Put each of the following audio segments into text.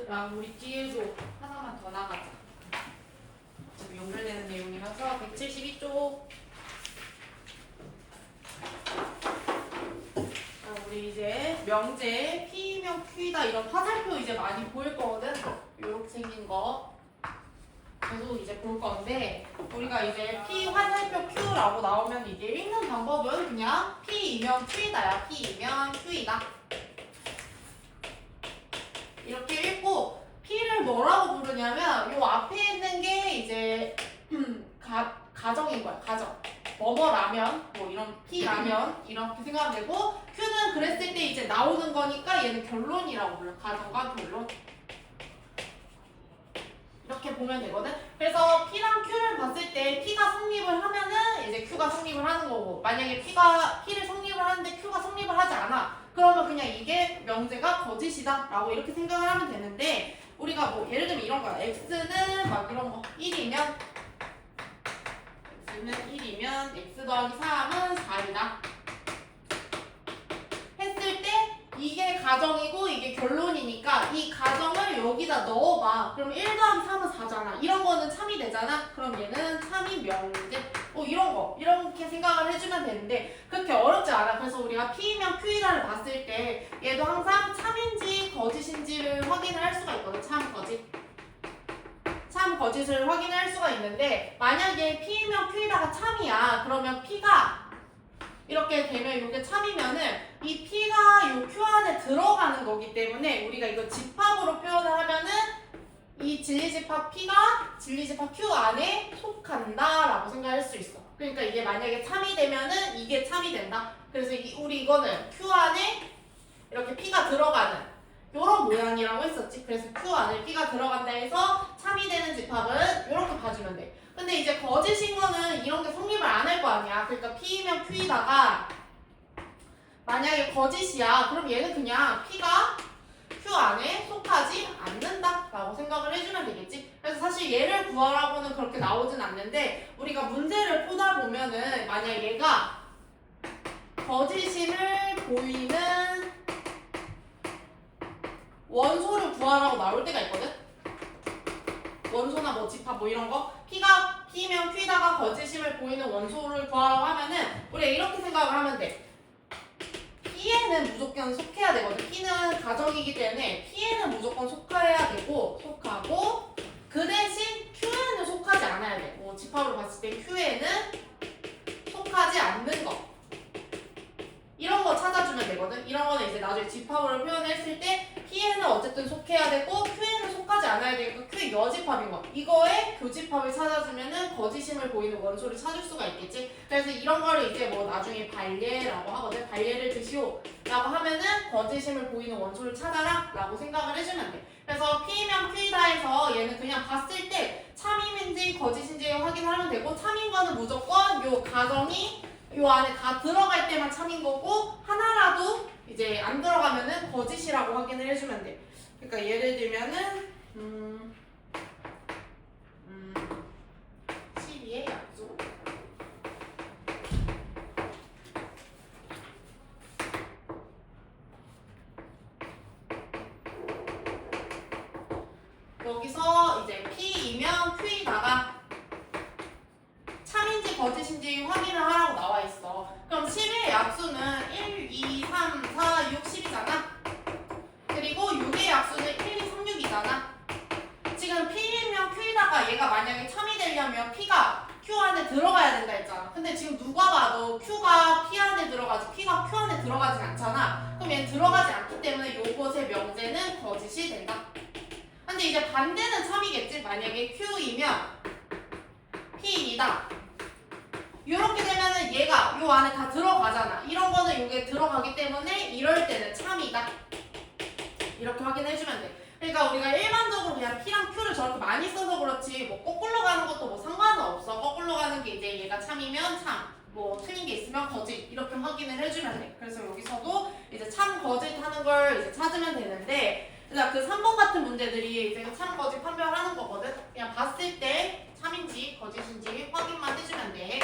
X랑 우리 뒤에도 하나만 더 나가자. 지금 연결되는 내용이라서 172쪽. 우리 이제 명제 P면 Q이다 이런 화살표 이제 많이 보일 거거든. 요렇게 생긴 거 계속 이제 볼 건데 우리가 이제 P 화살표 Q라고 나오면 이게 읽는 방법은 그냥 P이면 Q이다야. P이면 Q이다. 이렇게 읽고 P를 뭐라고 부르냐면 요 앞에 있는 게 이제 가정인 거야. 가정. 뭐뭐라면 뭐 이런 P라면 이렇게 생각하면 되고 Q는 그랬을 때 이제 나오는 거니까 얘는 결론이라고 불러. 가정과 결론. 이렇게 보면 되거든. 그래서 P랑 Q를 봤을 때 P가 성립을 하면은 이제 Q가 성립을 하는 거고 만약에 P를 성립을 하는데 Q가 성립을 하지 않아. 그러면 그냥 이게 명제가 거짓이다 라고 이렇게 생각을 하면 되는데 우리가 뭐 예를 들면 이런 거야. X는 막 이런 거 1이면 X는 1이면 X 더하기 3은 4이다 했을 때 이게 가정이고 이게 결론이니까 이 가정을 여기다 넣어봐. 그럼 1 더하기 3은 4잖아. 이런 거는 참이 되잖아. 그럼 얘는 참이 명제. 이런 거 이렇게 생각을 해주면 되는데 그렇게 어렵지 않아. 그래서 우리가 P면 Q이다를 봤을 때 얘도 항상 참인지 거짓인지를 확인을 할 수가 있거든. 참 거짓. 참 거짓을 확인할 수가 있는데 만약에 P면 Q이다가 참이야. 그러면 P가 이렇게 되면 이게 참이면은 이 P가 요 Q 안에 들어가는 거기 때문에 우리가 이거 집합으로 표현을 하면은 이 진리집합 P가 진리집합 Q 안에 속한다 라고 생각할 수 있어. 그러니까 이게 만약에 참이 되면은 이게 참이 된다. 그래서 우리 이거는 Q 안에 이렇게 P가 들어가는 요런 모양이라고 했었지. 그래서 Q 안에 P가 들어간다 해서 참이 되는 집합은 이렇게 봐주면 돼. 근데 이제 거짓인 거는 이런 게 성립을 안 할 거 아니야. 그러니까 P면 Q이다가 만약에 거짓이야. 그럼 얘는 그냥 P가 Q 안에 속하지 않는다 라고 생각을 해주면 되겠지. 그래서 사실 얘를 구하라고는 그렇게 나오진 않는데 우리가 문제를 보다 보면은 만약 얘가 거짓임을 보이는 원소를 구하라고 나올 때가 있거든. 원소나 뭐 집합 뭐 이런 거 P가 P면 Q다가 거짓임을 보이는 원소를 구하라고 하면은 우리가 이렇게 생각을 하면 돼. P에는 무조건 속해야 되거든. P는 가정이기 때문에 P에는 무조건 속해야 되고 속하고 그 대신 Q에는 속하지 않아야 돼. 뭐 집합으로 봤을 때 Q에는 속하지 않는 거 이런 거 찾아주면 되거든. 이런 거는 이제 나중에 집합으로 표현했을 때 P에는 어쨌든 속해야 되고 Q에는 속하지 않아야 되고 Q의 여집합인 거. 이거에 교집합을 찾아주면은 거짓임을 보이는 원소를 찾을 수가 있겠지. 그래서 이런 거를 이제 뭐 나중에 발예라고 하거든. 발예를 드시오 라고 하면은 거짓임을 보이는 원소를 찾아라 라고 생각을 해주면 돼. 그래서 P면 Q이다 해서 얘는 그냥 봤을 때 참임인지 거짓인지 확인하면 되고 참인 거는 무조건 요 가정이 요 안에 다 들어갈 때만 참인 거고 하나라도 이제 안 들어가면은 거짓이라고 확인을 해주면 돼. 그러니까 예를 들면은 12의 약속. 여기서 이제 P이면 Q이다가 참인지 거짓인지 확인을 하라고 나와 있어. 그럼 10의 약수는 1, 2, 3, 4, 6, 10이잖아. 그리고 6의 약수는 1, 2, 3, 6이잖아. 지금 P이면 Q이다가 얘가 만약에 참이 되려면 P가 Q 안에 들어가야 된다 했잖아. 근데 지금 누가 봐도 Q가 P 안에 들어가지 P가 Q 안에 들어가진 않잖아. 그럼 얘는 들어가지 않기 때문에 요것의 명제는 거짓이 된다. 근데 이제 반대는 참이겠지. 만약에 Q이면 P이다. 이렇게 되면은 얘가 요 안에 다 들어가잖아. 이런 거는 요게 들어가기 때문에 이럴 때는 참이다. 이렇게 확인해주면 돼. 그러니까 우리가 일반적으로 그냥 P랑 Q를 저렇게 많이 써서 그렇지 뭐 거꾸로 가는 것도 뭐 상관은 없어. 거꾸로 가는 게 이제 얘가 참이면 참, 뭐 틀린 게 있으면 거짓 이렇게 확인을 해주면 돼. 그래서 여기서도 이제 참 거짓 하는 걸 이제 찾으면 되는데 그러니까 그 3번 같은 문제들이 이제 참 거짓 판별하는 거거든. 그냥 봤을 때 참인지 거짓인지 확인만 해주면 돼.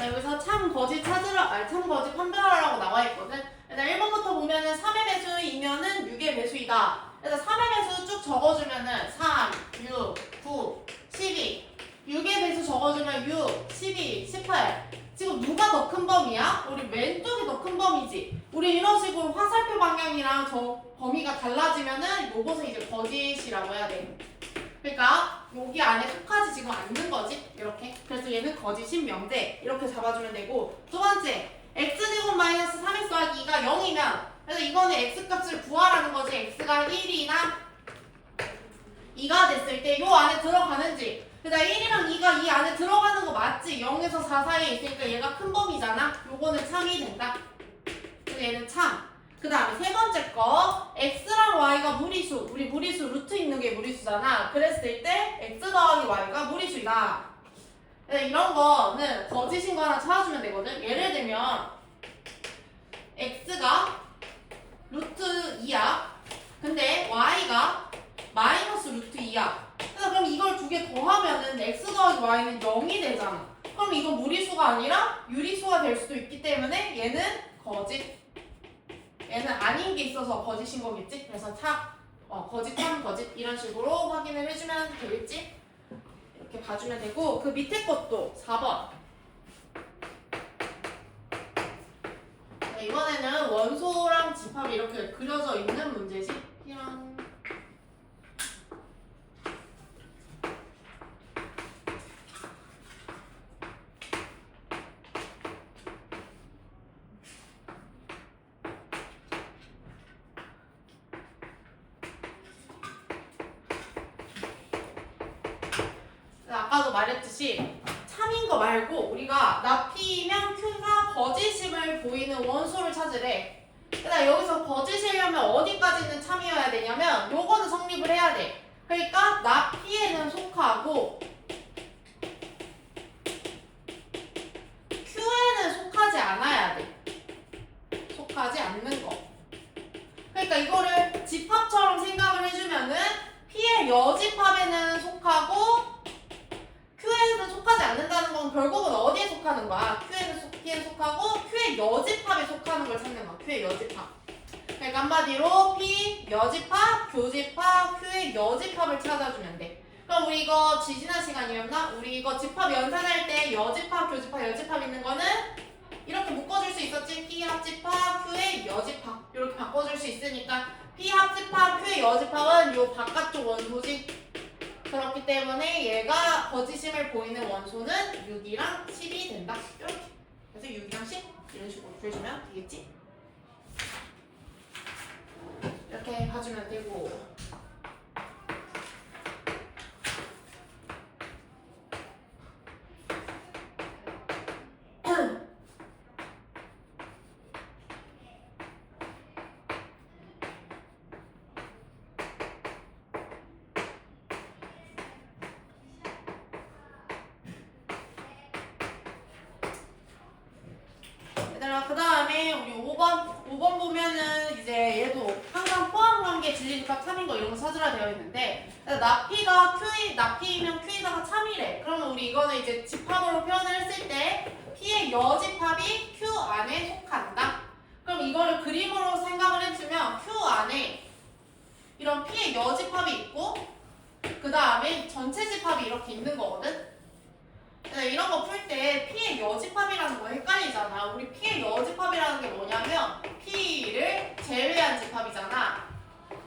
여기서 참 거짓 찾으라, 참 거짓 판별하라고 나와 있거든. 일단 1번부터 보면은 3의 배수이면은 6의 배수이다. 그래서 3의 배수 쭉 적어주면은 3, 6, 9, 12. 6의 배수 적어주면 6, 12, 18. 지금 누가 더 큰 범위야? 우리 왼쪽이 더 큰 범위지. 우리 이런 식으로 화살표 방향이랑 저 범위가 달라지면은 요것은 이제 거짓이라고 해야 돼. 그러니까 여기 안에 속하지 지금 않는 거지. 이렇게. 그래서 얘는 거짓인 명제. 이렇게 잡아주면 되고. 두 번째, x제곱 마이너스 3x 더하기 2가 0이면 그래서 이거는 x값을 구하라는 거지. x가 1이나 2가 됐을 때 요 안에 들어가는지. 그다음 1이랑 2가 이 안에 들어가는 거 맞지? 0에서 4 사이에 있으니까 얘가 큰 범위잖아. 요거는 참이 된다. 그래서 얘는 참. 그 다음에 세 번째 거 x랑 y가 무리수. 우리 무리수 루트 있는 게 무리수잖아. 그랬을 때 x 더하기 y가 무리수이다. 이런 거는 거짓인 거 하나 찾아주면 되거든. 예를 들면 x가 루트 2야. 근데 y가 마이너스 루트 2야. 그럼 이걸 두 개 더하면은 x 더하기 y는 0이 되잖아. 그럼 이건 무리수가 아니라 유리수가 될 수도 있기 때문에 얘는 거짓. 얘는 아닌 게 있어서 거짓인 거겠지? 그래서 거짓, 참, 거짓 이런 식으로 확인을 해주면 되겠지? 이렇게 봐주면 되고 그 밑에 것도 4번. 이번에는 원소랑 집합이 이렇게 그려져 있는 문제지? 이런. 아까도 말했듯이 참인 거 말고 우리가 나 P면 Q가 거짓임을 보이는 원소를 찾으래. 그러니까 여기서 거짓이려면 어디까지는 참이어야 되냐면 요거는 성립을 해야 돼. 그러니까 나 P에는 속하고 Q에는 속하지 않아야 돼. 속하지 않는 거. 그러니까 이거를 집합처럼 생각을 해주면은 P의 여집합에는 속하고 Q에는 속하지 않는다는 건 결국은 어디에 속하는 거야? P에 속하고 Q의 여집합에 속하는 걸 찾는 거야. Q의 여집합. 그러니까 한마디로 P 여집합, 교집합, Q의 여집합을 찾아주면 돼. 그럼 우리 이거 지난 시간이었나? 우리 이거 집합 연산할 때 여집합, 교집합, 여집합 있는 거는 이렇게 묶어줄 수 있었지? P 합집합, Q의 여집합 이렇게 바꿔줄 수 있으니까 P 합집합, Q의 여집합은 요 바깥쪽 원소지. 그렇기 때문에 얘가 거짓임을 보이는 원소는 6이랑 10이 된다. 이렇게. 그래서 6이랑 10 이런 식으로 구해주면 되겠지? 이렇게 봐주면 되고. 그 다음에 우리 5번 보면은 이제 얘도 항상 포함관계 진리집합 참인 거 이런 거 찾으라 되어 있는데 나P가 나P이면 Q에다가 참이래. 그러면 우리 이거는 이제 집합으로 표현을 했을 때 P의 여집합이 Q 안에 속한다. 그럼 이거를 그림으로 생각을 해주면 Q 안에 이런 P의 여집합이 있고 그 다음에 전체 집합이 이렇게 있는 거거든. 이런 거 풀 때 P의 여집합이라는 거 헷갈리잖아. 우리 P의 여집합이라는 게 뭐냐면 P를 제외한 집합이잖아.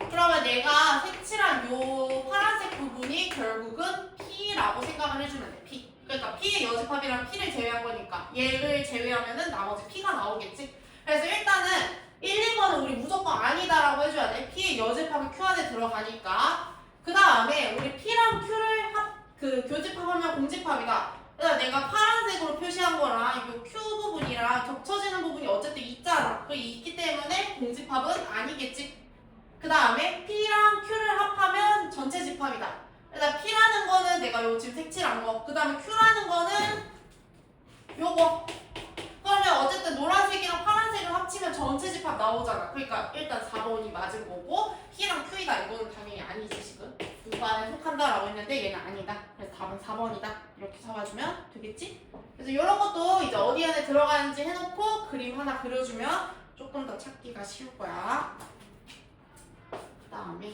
그러면 내가 색칠한 요 파란색 부분이 결국은 P라고 생각을 해주면 돼. P. 그러니까 P의 여집합이랑 P를 제외한 거니까 얘를 제외하면은 나머지 P가 나오겠지. 그래서 일단은 1, 2번은 우리 무조건 아니다라고 해줘야 돼. P의 여집합이 Q 안에 들어가니까. 그 다음에 우리 P랑 Q를 교집합하면 공집합이다. 그래서 내가 파란색으로 표시한 거랑 이 Q 부분이랑 겹쳐지는 부분이 어쨌든 있잖아. 그 있기 때문에 공집합은 아니겠지. 그 다음에 P랑 Q를 합하면 전체 집합이다. 그래서 P라는 거는 내가 요 지금 색칠한 거. 그 다음에 Q라는 거는 요거. 그러면 어쨌든 노란색이랑 파란색을 합치면 전체 집합 나오잖아. 그러니까 일단 4번이 맞은 거고 P랑 Q이다. 이거는 당연히 아니지 지금. 이거 안에 속한다라고 했는데 얘는 아니다. 그래서 답은 4번이다. 이렇게 잡아주면 되겠지? 그래서 이런 것도 이제 어디 안에 들어가는지 해놓고 그림 하나 그려주면 조금 더 찾기가 쉬울 거야. 그 다음에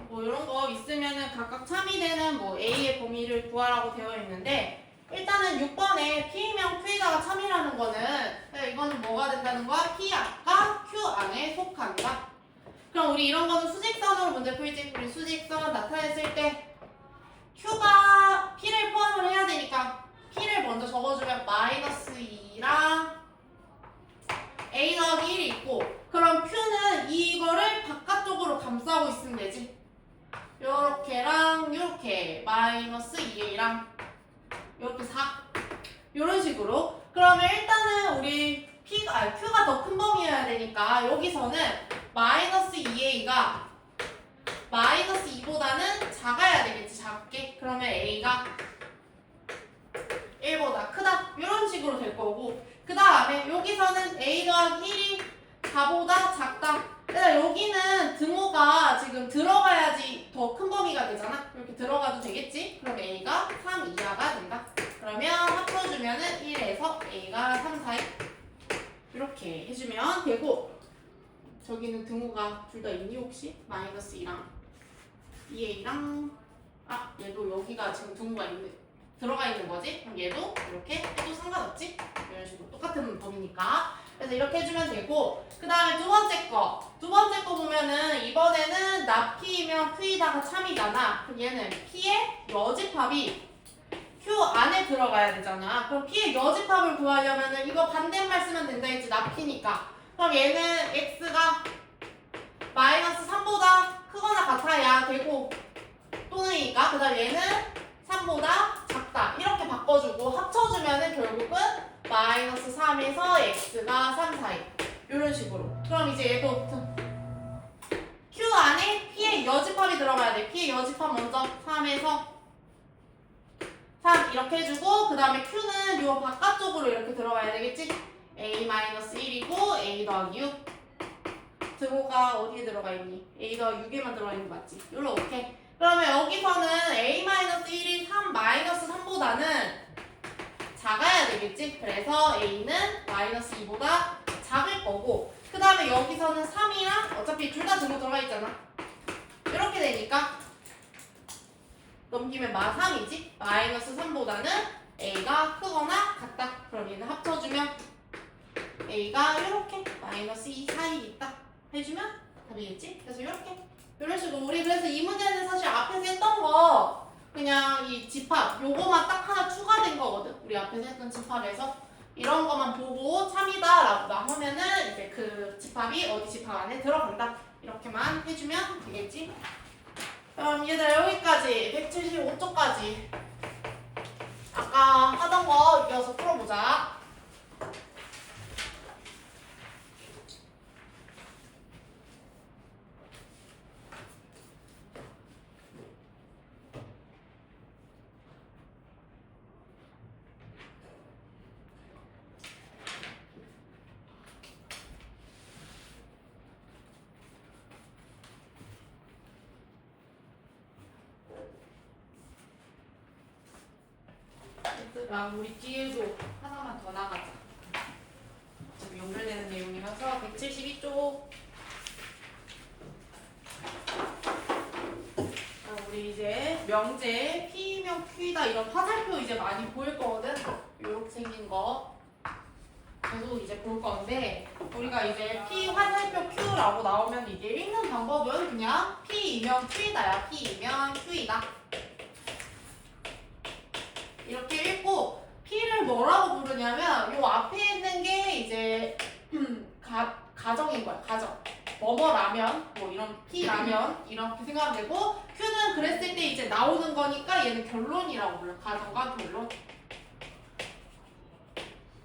뭐 이런 거 있으면은 각각 참이되는 뭐 A의 범위를 구하라고 되어 있는데 일단은 6번에 P명 Q에다가 참이라는 거는 이거는 뭐가 된다는 거야? P 아까 Q 안에 속한다. 그럼 우리 이런 거는 수직선으로 문제 풀지. 우리 수직선 나타냈을 때 Q가 P를 포함을 해야 되니까 P를 먼저 적어주면 마이너스 2랑 A 더하기 1이 있고 그럼 Q는 이거를 바깥쪽으로 감싸고 있으면 되지. 요렇게랑 요렇게 마이너스 2A랑 요렇게 4 요런 식으로. 그러면 일단은 우리 Q가 더 큰 범위여야 되니까 여기서는 마이너스 2A가 마이너스 2보다는 작아야 되겠지. 작게. 그러면 A가 1보다 크다. 이런 식으로 될 거고 그 다음에 여기서는 A 더하기 1이 4보다 작다. 일단 여기는 등호가 지금 들어가야지 더 큰 범위가 되잖아. 이렇게 들어가도 되겠지? 그럼 A가 3 이하가 된다. 그러면 합쳐주면은 1에서 A가 3, 4 이렇게 해주면 되고 저기는 등호가 둘 다 있니 혹시? 마이너스 2랑 2A랑 얘도 여기가 지금 등호가 들어가 있는 거지? 그럼 얘도 이렇게 해도 상관없지? 이런 식으로 똑같은 범위니까. 그래서 이렇게 해주면 되고 그 다음에 두 번째 거 보면은 이번에는 나 P이면 Q에다가 참이잖아. 그럼 얘는 P의 여집합이 Q 안에 들어가야 되잖아. 그럼 P의 여집합을 구하려면은 이거 반대말 쓰면 된다 했지. 나 P니까. 그럼 얘는 X가 마이너스 3보다 크거나 같아야 되고 또는이니까 그 다음 얘는 3보다 작다. 이렇게 바꿔주고 합쳐주면은 결국은 마이너스 3에서 X가 3, 4 이런 식으로. 그럼 이제 얘도 Q 안에 P의 여집합이 들어가야 돼. P의 여집합 먼저 3에서 3 이렇게 해주고 그 다음에 Q는 요 바깥쪽으로 이렇게 들어가야 되겠지? A-1이고 A 더하기 6 등호가 어디에 들어가 있니? A 더하기 6에만 들어가 있는 거 맞지? 요렇게. 그러면 여기서는 A-1이 3-3보다는 작아야 되겠지? 그래서 A는 마이너스 2보다 작을 거고 그 다음에 여기서는 3이랑 어차피 둘 다 등호 들어가 있잖아. 이렇게 되니까 넘기면 마3이지? 마이너스 3보다는 A가 크거나 같다. 그럼 얘는 합쳐주면 A가 이렇게 마이너스 2 사이에 있다 해주면 답이겠지? 그래서 이렇게 이런 식으로 우리 그래서 이 문제는 사실 앞에서 했던 거 그냥 이 집합 요거만 딱 하나 추가된 거거든. 우리 앞에서 했던 집합에서 이런 거만 보고 참이다 라고 하면은 이제 그 집합이 어디 집합 안에 들어간다 이렇게만 해주면 되겠지. 그럼 얘들아 여기까지 175쪽까지 아까 하던 거 이어서 풀어보자. 얘들아 우리 뒤에도 하나만 더 나가자. 지금 연결되는 내용이라서 172쪽. 우리 이제 명제 P명 Q다 이런 화살표 이제 많이 보일 거거든. 요렇게 생긴 거 계속 이제 볼 건데 우리가 이제 P 화살표 Q라 Q라고 나오면 이게 읽는 방법은 그냥 P이면 Q이다야. P이면 Q이다. 이렇게 읽고 P를 뭐라고 부르냐면 요 앞에 있는 게 이제 가정인 거야. 가정. 뭐뭐라면 뭐 이런 P라면 이렇게 생각하면 되고 Q는 그랬을 때 이제 나오는 거니까 얘는 결론이라고 불러. 가정과 결론.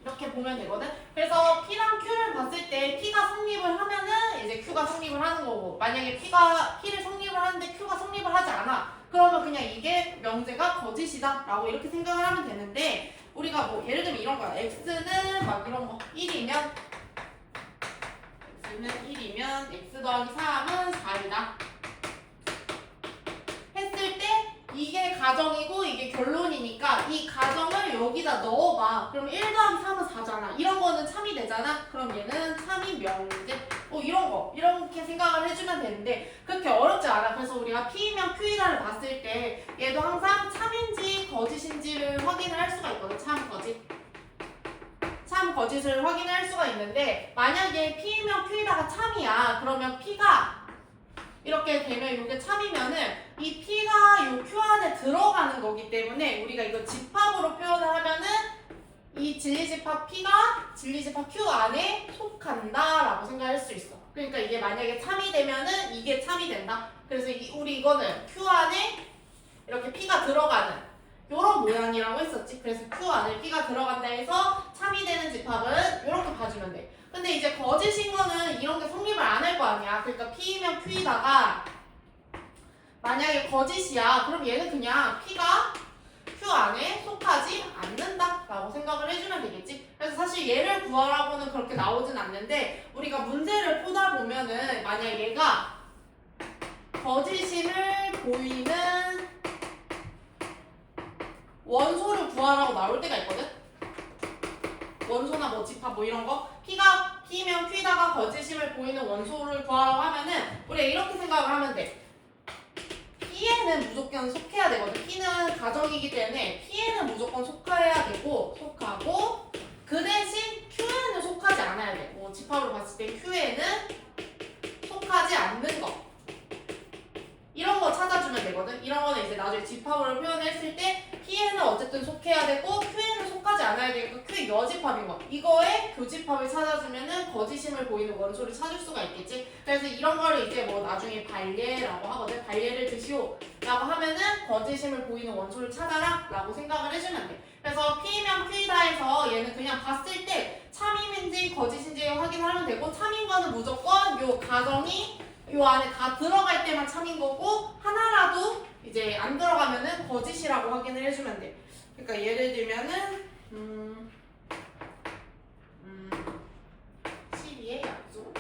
이렇게 보면 되거든. 그래서 P랑 Q를 봤을 때 P가 성립을 하면은 이제 Q가 성립을 하는 거고 만약에 P를 성립을 하는데 Q가 성립을 하지 않아. 그러면 그냥 이게 명제가 거짓이다 라고 이렇게 생각을 하면 되는데 우리가 뭐 예를 들면 이런 거야. X는 막 이런 거 1이면 X 더하기 3은 4이다 했을 때 이게 가정이고 이게 결론이니까 이 가정을 여기다 넣어봐. 그럼 1 더하기 3은 4잖아. 이런 거는 참이 되잖아. 그럼 얘는 참이 명제. 이런 거 이렇게 생각을 해주면 되는데 그렇게 어렵지 않아. 그래서 우리가 P이면 Q이다를 봤을 때 얘도 항상 참인지 거짓인지를 확인을 할 수가 있거든. 참 거짓을 확인할 수가 있는데 만약에 P이면 Q이다가 참이야. 그러면 P가 이렇게 되면 이게 참이면은 이 P가 요 Q 안에 들어가는 거기 때문에 우리가 이거 집합으로 표현을 하면은 이 진리집합 P가 진리집합 Q 안에 속한다 라고 생각할 수 있어. 그러니까 이게 만약에 참이 되면은 이게 참이 된다. 그래서 우리 이거는 Q 안에 이렇게 P가 들어가는 요런 모양이라고 했었지. 그래서 Q 안에 P가 들어간다 해서 참이 되는 집합은 이렇게 봐주면 돼. 근데 이제 거짓인 거는 이런 게 성립을 안 할 거 아니야. 그러니까 P이면 Q이다가 만약에 거짓이야. 그럼 얘는 그냥 P가 Q 안에 속하지 않는다 라고 생각을 해주면 되겠지. 그래서 사실 얘를 구하라고는 그렇게 나오진 않는데 우리가 문제를 보다 보면은 만약 얘가 거짓임을 보이는 원소를 구하라고 나올 때가 있거든. 원소나 뭐 집합 뭐 이런 거 P가 P면 Q다가 거짓임을 보이는 원소를 구하라고 하면은 우리가 이렇게 생각을 하면 돼. P에는 무조건 속해야 되거든. P는 가정이기 때문에 P에는 무조건 속해야 되고 속하고 그 대신 Q에는 속하지 않아야 돼. 뭐 집합으로 봤을 때 Q에는 속하지 않는 거 이런 거 찾아주면 되거든. 이런 거는 이제 나중에 집합으로 표현했을 때 P에는 어쨌든 속해야 되고 Q에는 속하지 않아야 되니까 Q의 여집합인 거. 이거에 교집합을 찾아주면은 거짓임을 보이는 원소를 찾을 수가 있겠지. 그래서 이런 거를 이제 뭐 나중에 발례라고 하거든. 발례를 드시오 라고 하면은 거짓임을 보이는 원소를 찾아라 라고 생각을 해주면 돼. 그래서 P면 Q이다 해서 얘는 그냥 봤을 때 참임인지 거짓인지 확인하면 되고 참인 거는 무조건 요 가정이 요 안에 다 들어갈 때만 참인 거고 하나라도 이제 안 들어가면은 거짓이라고 확인을 해주면 돼. 그러니까 예를 들면은 12의 약속.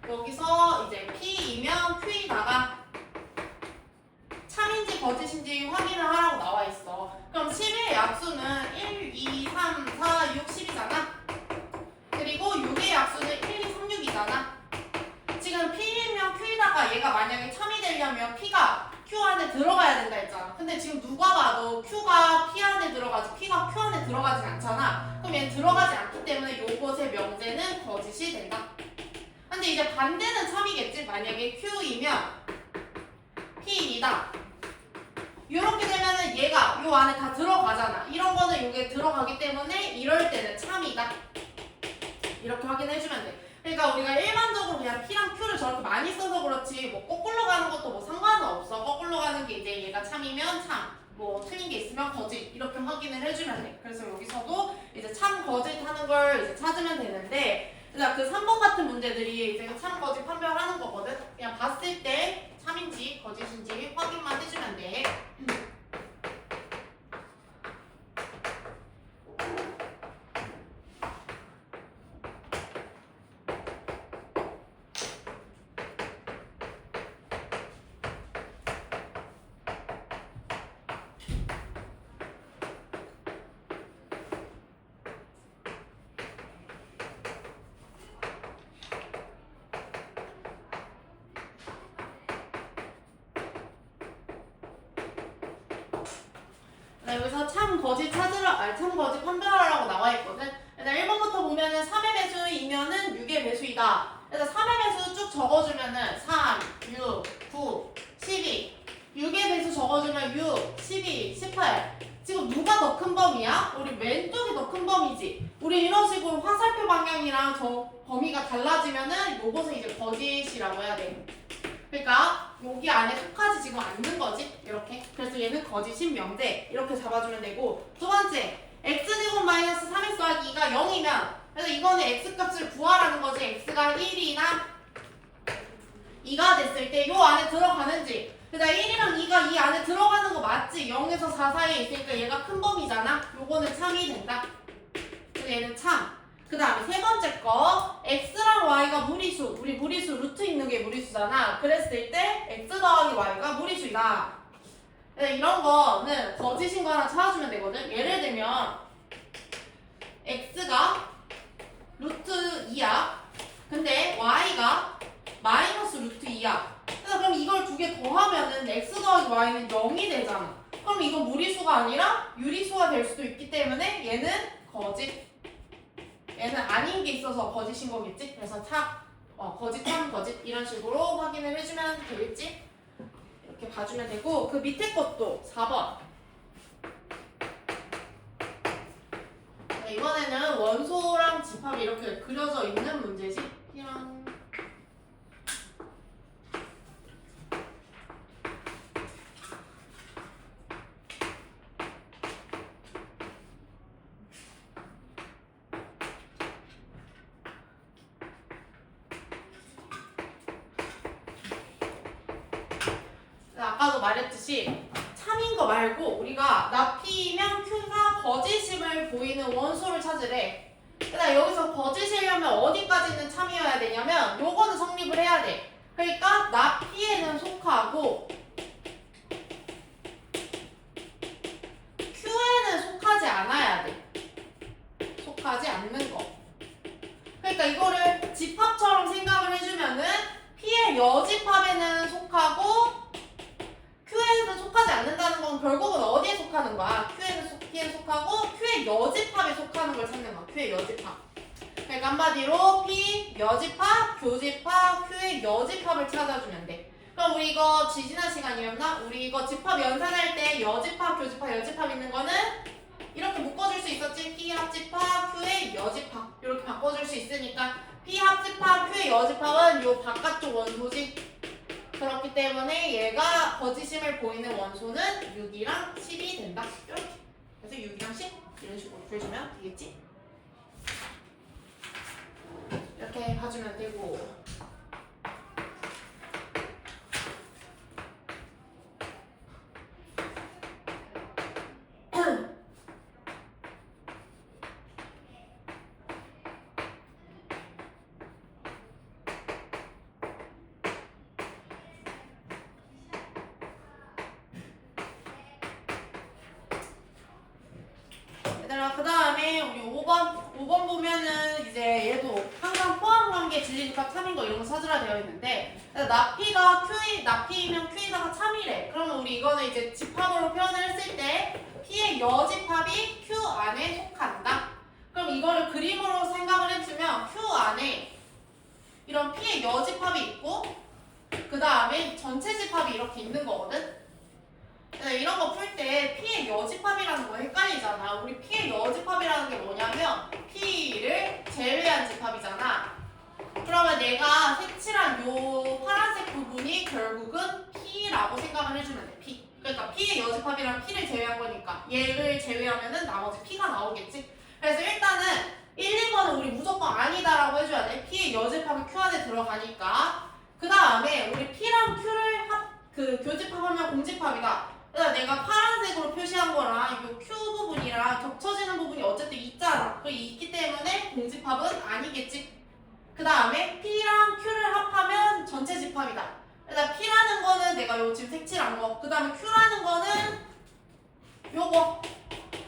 여기서 이제 P이면 Q이다가 참인지 거짓인지 확인을 하라고 나와 있어. 그럼 10의 약수는 1, 2, 3, 4, 6, 10이잖아. 그리고 6의 약수는 1, 2, 3, 6이잖아. 지금 P이면 Q이다가 얘가 만약에 참이 되려면 P가 Q 안에 들어가야 된다 했잖아. 근데 지금 누가 봐도 Q가 P 안에 들어가지 P가 Q 안에 들어가진 않잖아. 그럼 얘는 들어가지 않기 때문에 요것의 명제는 거짓이 된다. 근데 이제 반대는 참이겠지. 만약에 Q이면 P이다. 이렇게 되면은 얘가 요 안에 다 들어가잖아. 이런 거는 요게 들어가기 때문에 이럴 때는 참이다. 이렇게 확인해주면 돼. 그러니까 우리가 일반적으로 그냥 P랑 Q를 저렇게 많이 써서 그렇지 뭐 거꾸로 가는 것도 뭐 상관은 없어. 거꾸로 가는 게 이제 얘가 참이면 참, 뭐 틀린 게 있으면 거짓 이렇게 확인을 해주면 돼. 그래서 여기서도 이제 참 거짓 하는 걸 이제 찾으면 되는데 그러니까 그 3번 같은 문제들이 이제 참 거짓 판별하는 거거든. 그냥 봤을 때 참인지 거짓인지 확인만 해주면 돼. 여기서 참 거짓 찾으라, 참 거짓 판별하라고 나와 있거든. 일단 1번부터 보면은 3의 배수이면은 6의 배수이다. 그래서 3의 배수 쭉 적어주면은 3, 6, 9, 12. 6의 배수 적어주면 6, 12, 18. 지금 누가 더 큰 범위야? 우리 왼쪽이 더 큰 범위지. 우리 이런 식으로 화살표 방향이랑 저 범위가 달라지면은 요것은 이제 거짓이라고 해야 돼. 그러니까 여기 안에 속하지 지금 않는 거지. 이렇게. 그래서 얘는 거짓인 명제. 이렇게 잡아주면 되고. 두 번째, x제곱 마이너스 3x 더하기 2가 0이면 그래서 이거는 x값을 구하라는 거지. x가 1이나 2가 됐을 때 요 안에 들어가는지. 그러니까 1이랑 2가 이 안에 들어가는 거 맞지? 0에서 4 사이에 있으니까 얘가 큰 범위잖아. 요거는 참이 된다. 그래서 얘는 참. 그 다음에 세 번째 거 x랑 y가 무리수. 우리 무리수 루트 있는 게 무리수잖아. 그랬을 때 x 더하기 y가 무리수이다. 이런 거는 거짓인 거 하나 찾아주면 되거든. 예를 들면 x가 루트 2야. 근데 y가 마이너스 루트 2야. 그래서 그럼 이걸 두 개 더하면은 x 더하기 y는 0이 되잖아. 그럼 이건 무리수가 아니라 유리수가 될 수도 있기 때문에 얘는 거짓. 얘는 아닌 게 있어서 거짓인 거겠지? 그래서 거짓, 참, 거짓 이런 식으로 확인을 해주면 되겠지? 이렇게 봐주면 되고 그 밑에 것도 4번. 이번에는 원소랑 집합이 이렇게 그려져 있는 문제지? 이런. 아까도 말했듯이 참인 거 말고 우리가 나 P면 Q가 거짓임을 보이는 원소를 찾으래. 그러니까 여기서 거짓이려면 어디까지는 참이어야 되냐면 요거는 성립을 해야 돼. 그러니까 나 P에는 속하고 Q에는 속하지 않아야 돼. 속하지 않는 거. 그러니까 이거를 집합처럼 생각을 해주면은 P의 여집합에는 속하고 Q에는 속하지 않는다는 건 결국은 어디에 속하는 거야? P에 속하고 Q의 여집합에 속하는 걸 찾는 거야. Q의 여집합. 그러니까 한마디로 P 여집합, 교집합, Q의 여집합을 찾아주면 돼. 그럼 우리 이거 지난 시간이었나? 우리 이거 집합 연산할 때 여집합, 교집합, 여집합 있는 거는 이렇게 묶어줄 수 있었지? P 합집합, Q의 여집합 이렇게 바꿔줄 수 있으니까 P 합집합, Q의 여집합은 요 바깥쪽 원소지. 그렇기 때문에 얘가 거짓임을 보이는 원소는 6이랑 10이 된다. 이렇게. 그래서 6이랑 10 이런 식으로 구해주면 되겠지? 이렇게 봐주면 되고. 그 다음에 우리 5번 보면은 이제 얘도 항상 포함관계 진리집합 참인 거 이런 거 찾으라 되어 있는데 나P가 나P이면 Q에다가 참이래. 그러면 우리 이거는 이제 집합으로 표현을 했을 때 P의 여집합이 Q 안에 속한다. 그럼 이거를 그림으로 생각을 해주면 Q 안에 이런 P의 여집합이 있고 그 다음에 전체 집합이 이렇게 있는 거거든. 이런 거 풀 때 P의 여집합이라는 거 헷갈리잖아. 우리 P의 여집합이라는 게 뭐냐면 P를 제외한 집합이잖아. 그러면 내가 색칠한 요 파란색 부분이 결국은 P라고 생각을 해주면 돼. P. 그러니까 P의 여집합이랑 P를 제외한 거니까 얘를 제외하면은 나머지 P가 나오겠지. 그래서 일단은 1, 2번은 우리 무조건 아니다라고 해줘야 돼. P의 여집합이 Q 안에 들어가니까. 그 다음에 우리 P랑 Q를 교집합하면 공집합이다. 그러니까 내가 파란색으로 표시한 거랑 이 Q 부분이랑 겹쳐지는 부분이 어쨌든 있잖아. 그 있기 때문에 공집합은 아니겠지. 그 다음에 P랑 Q를 합하면 전체 집합이다. 그러니까 P라는 거는 내가 요 지금 색칠한 거. 그 다음에 Q라는 거는 요거.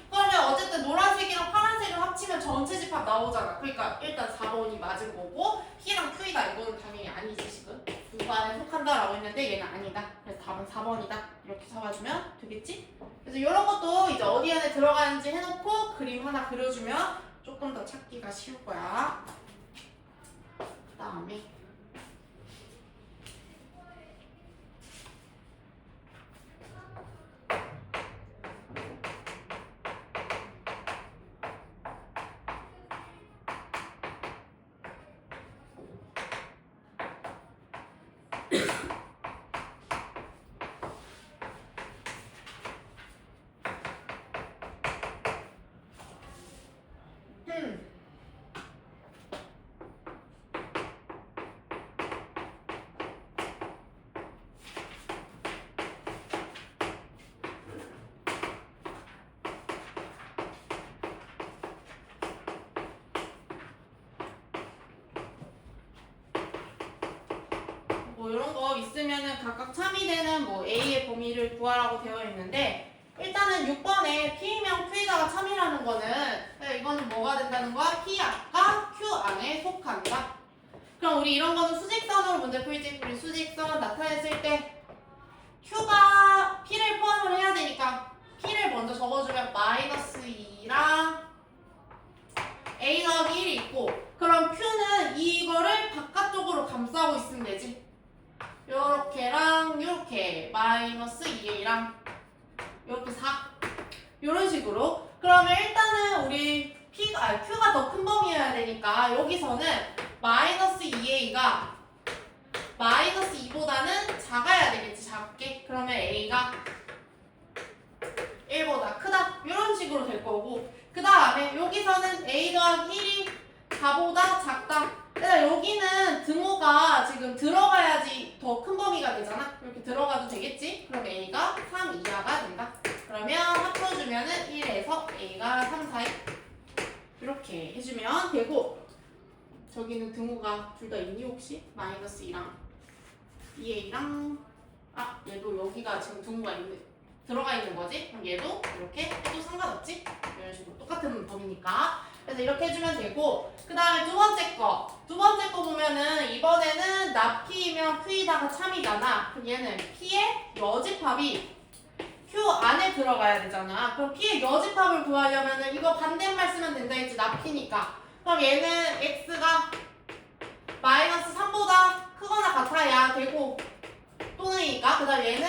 그러면 어쨌든 노란색이랑 파란색을 합치면 전체 집합 나오잖아. 그러니까 일단 4번이 맞은 거고 P랑 Q이다. 이거는 당연히 아니지 지금. 누구 안에 속한다라고 했는데 얘는 아니다. 그래서 답은 4번이다. 이렇게 잡아주면 되겠지? 그래서 이런 것도 이제 어디 안에 들어가는지 해놓고 그림 하나 그려주면 조금 더 찾기가 쉬울 거야. 그 다음에 뭐 이런 거 있으면은 각각 참이되는 뭐 A의 범위를 구하라고 되어 있는데 일단은 6번에 P명 Q에다가 참이라는 거는 이거는 뭐가 된다는 거야? P 아까 Q 안에 속한다. 그럼 우리 이런 거는 수직선으로 문제 풀지. 우리 수직선 나타냈을 때 Q가 P를 포함을 해야 되니까 P를 먼저 적어주면 마이너스 2랑 A 더하기 1이 있고 그럼 Q는 이거를 바깥쪽으로 감싸고 있으면 되지. 요렇게랑 요렇게 마이너스 2A랑 요렇게 4 요런 식으로. 그러면 일단은 우리 Q가 더 큰 범위여야 되니까 여기서는 마이너스 2A가 마이너스 2보다는 작아야 되겠지. 작게. 그러면 A가 1보다 크다. 이런 식으로 될 거고 그 다음에 여기서는 A 더하기 1이 4보다 작다. 일단 여기는 등호가 지금 들어가야지 더 큰 범위가 되잖아. 이렇게 들어가도 되겠지? 그럼 A가 3 이하가 된다. 그러면 합쳐주면은 1에서 A가 3, 4 이렇게 해주면 되고 저기는 등호가 둘 다 있니 혹시? 마이너스 2랑 2A랑 얘도 여기가 지금 등호가 들어가 있는 거지? 그럼 얘도 이렇게 해도 상관없지? 이런 식으로 똑같은 범위니까. 그래서 이렇게 해주면 되고 그 다음에 두 번째 거 보면은 이번에는 나 P이면 Q이다가 참이잖아. 그럼 얘는 P의 여집합이 Q 안에 들어가야 되잖아. 그럼 P의 여집합을 구하려면은 이거 반대말 쓰면 된다 했지. 나 P니까. 그럼 얘는 X가 마이너스 3보다 크거나 같아야 되고 또는이니까 그 다음 얘는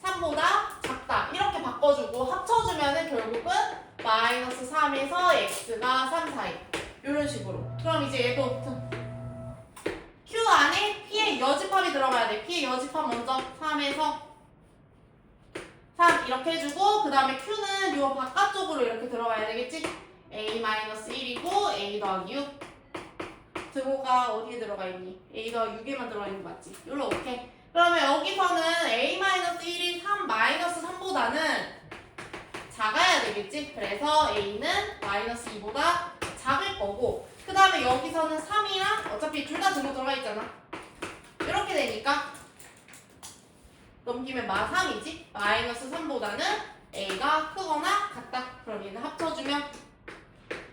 3보다 작다. 이렇게 바꿔주고 합쳐주면은 결국은 마이너스 3에서 X가 3, 4 이런 식으로. 그럼 이제 얘도 Q 안에 P의 여집합이 들어가야 돼. P의 여집합 먼저 3에서 3 이렇게 해주고 그 다음에 Q는 요 바깥쪽으로 이렇게 들어가야 되겠지? A-1이고 A 더하기 6 등호가 어디에 들어가 있니? A 더하기 6에만 들어가 있는 거 맞지? 요렇게. 그러면 여기서는 A-1이 3-3보다는 작아야 되겠지? 그래서 A는 마이너스 2보다 작을 거고 그 다음에 여기서는 3이랑 어차피 둘 다 등호 들어가 있잖아. 이렇게 되니까 넘기면 마3이지? 마이너스 3보다는 A가 크거나 같다. 그럼 얘는 합쳐주면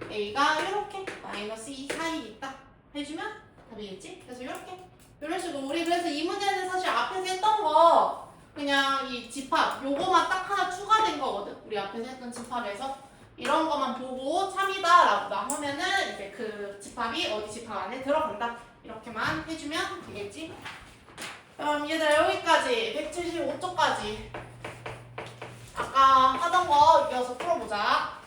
A가 이렇게 마이너스 2 사이에 있다. 해주면 답이겠지? 그래서 이렇게 이런 식으로 우리 그래서 이 문제는 사실 앞에서 했던 거 그냥 이 집합 요거만 딱 하나 추가된 거거든. 우리 앞에서 했던 집합에서 이런 거만 보고 참이다 라고 하면은 이제 그 집합이 어디 집합 안에 들어간다. 이렇게만 해주면 되겠지? 그럼 얘들아 여기까지 175쪽까지 아까 하던 거 이어서 풀어보자.